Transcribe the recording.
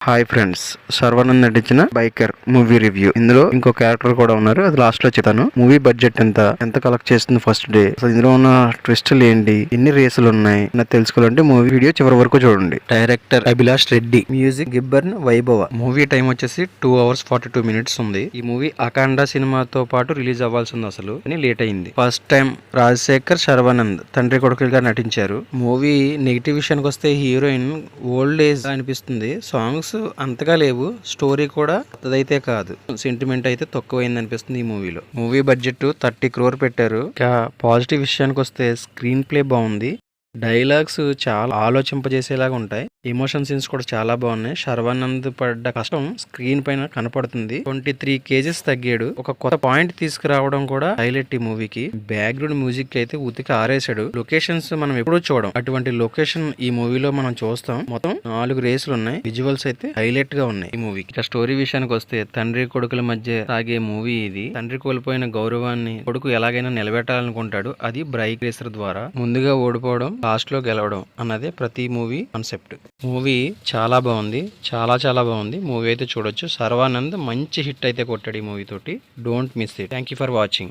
Hi friends, Sharwanand నటించిన biker movie review. ఇందులో ఇంకో క్యారెక్టర్ కూడా ఉన్నారు, అది లాస్ట్ లో చెప్తాను. మూవీ బడ్జెట్ ఎంత కలెక్ట్ చేస్తుంది ఫస్ట్ డే, అసలు ఇందులో ఉన్న ట్విస్టులు ఏంటి, ఎన్ని రేసులు ఉన్నాయి నాకు తెలుసుకోవాలంటే మూవీ వీడియో చివరి వరకు చూడండి. డైరెక్టర్ అభిలాష్ రెడ్డి, మ్యూజిక్ గిబ్బర్న్ వైభవ. మూవీ టైం వచ్చేసి 2 hours 42 minutes ఉంది. ఈ మూవీ అఖండ సినిమాతో పాటు రిలీజ్ అవ్వాల్సి ఉంది అసలు, అని లేట్ అయింది. ఫస్ట్ టైం రాజశేఖర్, శర్వానంద్ తండ్రి కొడుకులుగా నటించారు. మూవీ నెగిటివ్ విషయానికి వస్తే హీరోయిన్ ఓల్డ్ ఏజ్ అనిపిస్తుంది. సాంగ్స్ అంతగా లేవు, స్టోరీ కూడా కొత్తదైతే కాదు, సెంటిమెంట్ అయితే తక్కువైంది అనిపిస్తుంది ఈ మూవీలో. మూవీ బడ్జెట్ 30 crore పెట్టారు. ఇంకా పాజిటివ్ విషయానికి వస్తే స్క్రీన్ ప్లే బాగుంది, డైలాగ్స్ చాలా ఆలోచింపజేసేలాగా ఉంటాయి, ఎమోషన్ సీన్స్ కూడా చాలా బాగున్నాయి. శర్వానంద్ పడ్డ కష్టం స్క్రీన్ పైన కనపడుతుంది. 23 kgs తగ్గాడు. ఒక కొత్త పాయింట్ తీసుకురావడం కూడా హైలైట్ ఈ మూవీకి. బ్యాక్గ్రౌండ్ మ్యూజిక్ అయితే ఉతికి ఆరేసాడు. లొకేషన్స్ మనం ఎప్పుడూ చూడం, అటువంటి లొకేషన్ ఈ మూవీలో మనం చూస్తాం. మొత్తం 4 రేసులు ఉన్నాయి. విజువల్స్ అయితే హైలైట్ గా ఉన్నాయి ఈ మూవీకి. ఇక స్టోరీ విషయానికి వస్తే తండ్రి కొడుకుల మధ్య సాగే మూవీ ఇది. తండ్రి కోల్పోయిన గౌరవాన్ని కొడుకు ఎలాగైనా నిలబెట్టాలనుకుంటాడు, అది బైక్ రేసర్ ద్వారా. ముందుగా ఓడిపోవడం, లాస్ట్ లో గెలవడం అన్నదే ప్రతి మూవీ కాన్సెప్ట్. మూవీ చాలా బాగుంది, చాలా బాగుంది. మూవీ అయితే చూడొచ్చు. శర్వానంద్ మంచి హిట్ అయితే కొట్టాడు ఈ మూవీ తోటి. Don't miss it. Thank you for watching.